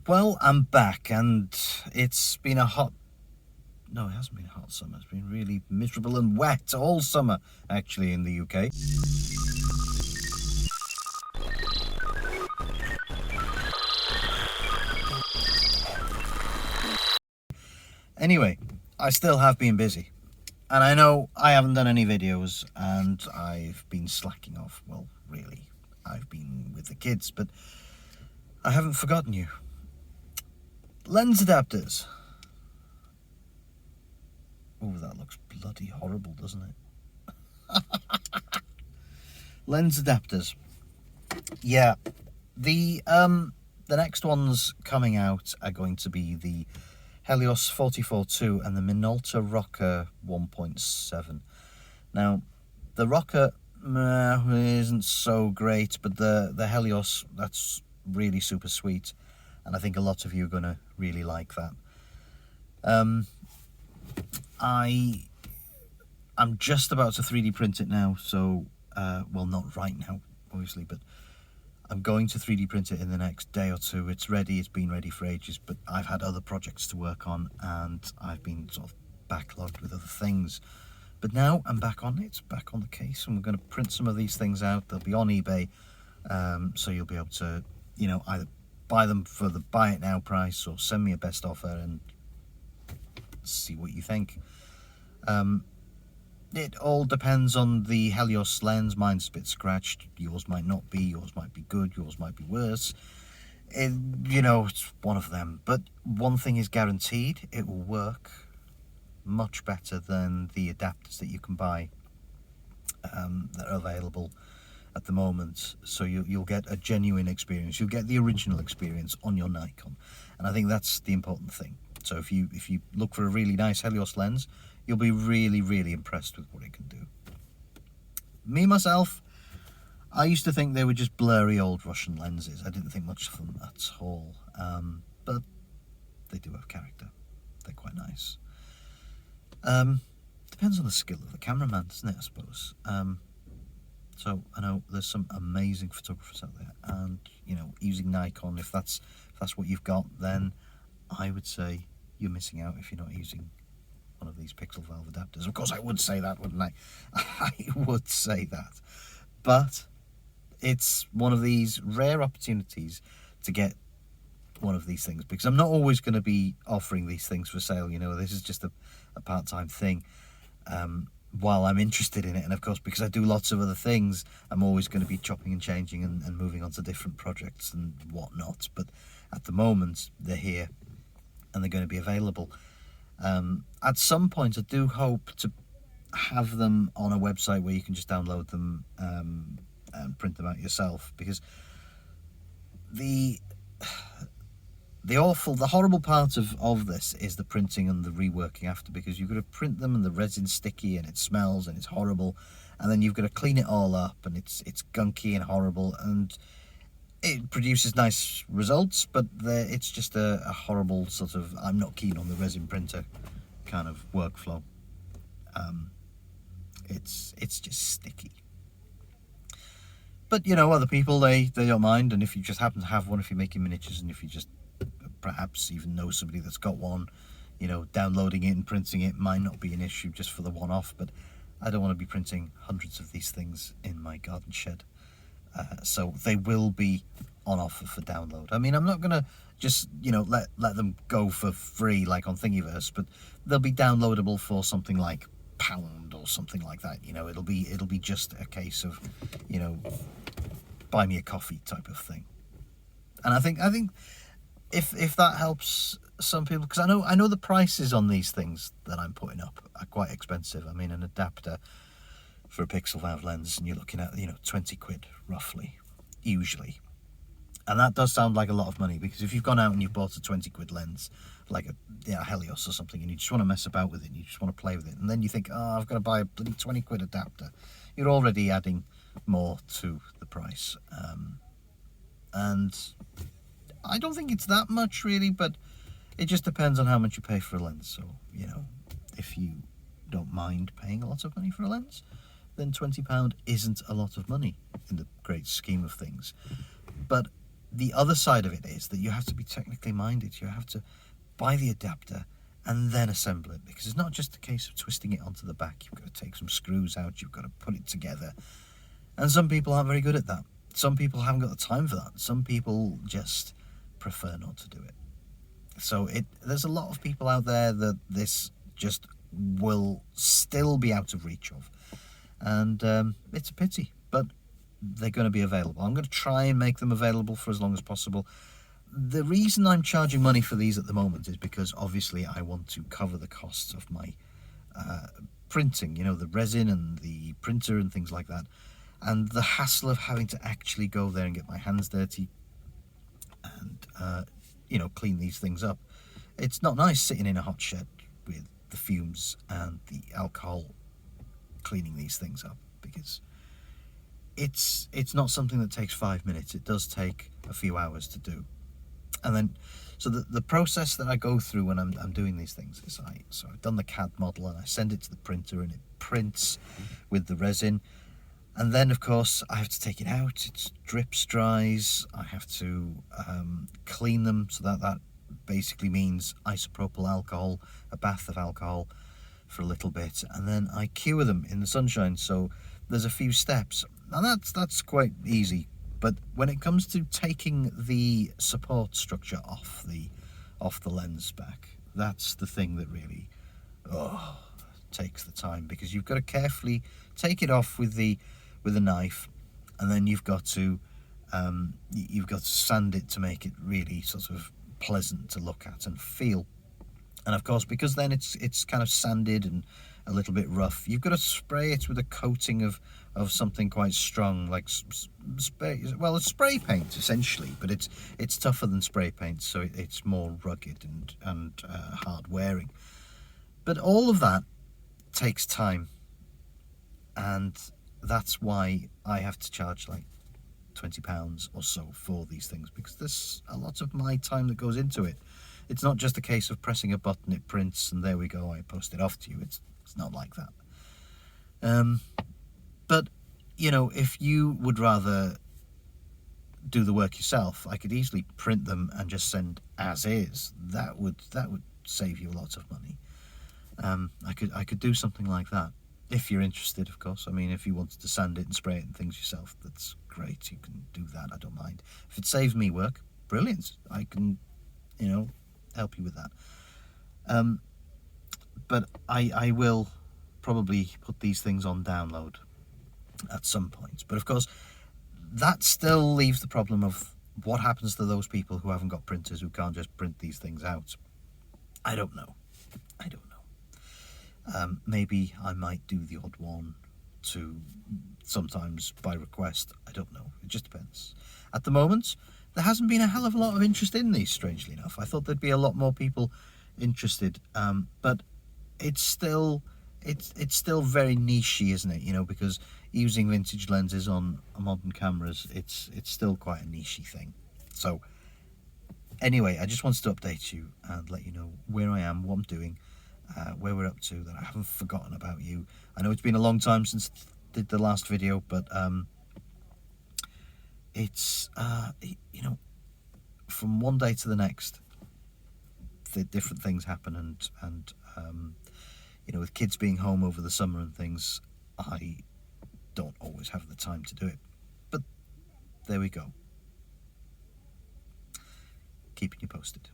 Well, I'm back, and it's been a hot... No, it hasn't been a hot summer. It's been really miserable and wet all summer, actually, in the UK. Anyway, I still have been busy. And I know I haven't done any videos, and I've been slacking off. Well, really, I've been with the kids, but I haven't forgotten you. Lens adapters. Oh, that looks bloody horrible, doesn't it? Lens adapters. Yeah, the next ones coming out are going to be the Helios 44-2 and the Minolta ROKKOR 1.7. Now, the ROKKOR isn't so great, but the Helios, that's really super sweet, and I think a lot of you are going to really like that. I'm just about to 3D print it now, so well, not right now obviously, but I'm going to 3D print it in the next day or two. It's ready, it's been ready for ages, but I've had other projects to work on and I've been sort of backlogged with other things. But now I'm back on it, back on the case, and we're going to print some of these things out. They'll be on eBay, so you'll be able to, you know, either buy them for the buy it now price or send me a best offer and see what you think. It all depends on the Helios lens. Mine's a bit scratched, yours might not be, yours might be good, yours might be worse. You know, it's one of them. But one thing is guaranteed, it will work much better than the adapters that you can buy that are available at the moment. So you'll get a genuine experience, you'll get the original experience on your Nikon, and I think that's the important thing. So if you look for a really nice Helios lens, you'll be really, really impressed with what it can do. Me, myself, I used to think they were just blurry old Russian lenses. I didn't think much of them at all. But they do have character. They're quite nice. Depends on the skill of the cameraman, doesn't it, I suppose? So I know there's some amazing photographers out there, and you know, using Nikon, if that's what you've got, then I would say you're missing out if you're not using one of these Pixelvalve adapters. Of course I would say that, wouldn't I? I would say that. But it's one of these rare opportunities to get one of these things, because I'm not always going to be offering these things for sale. You know, this is just a part-time thing while I'm interested in it. And of course, because I do lots of other things, I'm always going to be chopping and changing and moving on to different projects and whatnot. But at the moment, they're here and they're going to be available. At some point, I do hope to have them on a website where you can just download them and print them out yourself, because the horrible part of this is the printing and the reworking after, because you've got to print them and the resin's sticky and it smells and it's horrible, and then you've got to clean it all up and it's gunky and horrible, and it produces nice results, but it's just a horrible sort of, I'm not keen on the resin printer kind of workflow. It's just sticky. But you know, other people, they don't mind, and if you just happen to have one, if you're making miniatures, and if you just perhaps even know somebody that's got one, you know, downloading it and printing it might not be an issue just for the one-off. But I don't want to be printing hundreds of these things in my garden shed. So they will be on offer for download. I mean, I'm not gonna just, you know, let them go for free like on Thingiverse, but they'll be downloadable for something like £1 or something like that. You know, it'll be just a case of, you know, buy me a coffee type of thing. And I think if that helps some people, because I know the prices on these things that I'm putting up are quite expensive. I mean, an adapter for a Pixelvalve lens, and you're looking at, you know, 20 quid roughly, usually. And that does sound like a lot of money, because if you've gone out and you've bought a 20 quid lens, like a Helios or something, and you just want to mess about with it, and you just want to play with it, and then you think, oh, I've got to buy a bloody 20 quid adapter, you're already adding more to the price. And I don't think it's that much really, but it just depends on how much you pay for a lens. So, you know, if you don't mind paying a lot of money for a lens, then £20 isn't a lot of money in the great scheme of things. But the other side of it is that you have to be technically minded. You have to buy the adapter and then assemble it, because it's not just a case of twisting it onto the back. You've got to take some screws out, you've got to put it together, and some people aren't very good at that. Some people haven't got the time for that. Some people just prefer not to do it. So there's a lot of people out there that this just will still be out of reach of, and it's a pity, but they're going to be available. I'm going to try and make them available for as long as possible. The reason I'm charging money for these at the moment is because obviously I want to cover the costs of my printing, you know, the resin and the printer and things like that, and the hassle of having to actually go there and get my hands dirty and you know, clean these things up. It's not nice sitting in a hot shed with the fumes and the alcohol cleaning these things up, because it's not something that takes 5 minutes. It does take a few hours to do. And then, so the process that I go through when I'm doing these things is so I've done the CAD model and I send it to the printer and it prints with the resin. And then, of course, I have to take it out. It drips, dries. I have to clean them, so that basically means isopropyl alcohol, a bath of alcohol for a little bit, and then I cure them in the sunshine. So there's a few steps, and that's quite easy. But when it comes to taking the support structure off the lens back, that's the thing that really takes the time, because you've got to carefully take it off with a knife, and then you've got to sand it to make it really sort of pleasant to look at and feel. And of course, because then it's kind of sanded and a little bit rough, you've got to spray it with a coating of something quite strong, like it's spray paint essentially, but it's tougher than spray paint, so it's more rugged and hard wearing. But all of that takes time, and that's why I have to charge like £20 or so for these things, because there's a lot of my time that goes into it. It's not just a case of pressing a button, it prints, and there we go, I post it off to you. It's not like that. But, you know, if you would rather do the work yourself, I could easily print them and just send as is. That would save you a lot of money. I could do something like that, if you're interested, of course. I mean, if you wanted to sand it and spray it and things yourself, that's great. You can do that, I don't mind. If it saves me work, brilliant. I can, you know, help you with that. But I will probably put these things on download at some point. But of course, that still leaves the problem of what happens to those people who haven't got printers, who can't just print these things out. I don't know. Maybe I might do the odd one to sometimes by request. I don't know. It just depends. At the moment, there hasn't been a hell of a lot of interest in these, strangely enough. I thought there'd be a lot more people interested, but it's still very nichey, isn't it? You know, because using vintage lenses on modern cameras, it's still quite a nichey thing. So anyway, I just wanted to update you and let you know where I am, what I'm doing, where we're up to, that I haven't forgotten about you. I know it's been a long time since I did the last video, but it's you know, from one day to the next, the different things happen, and you know, with kids being home over the summer and things, I don't always have the time to do it. But there we go. Keeping you posted.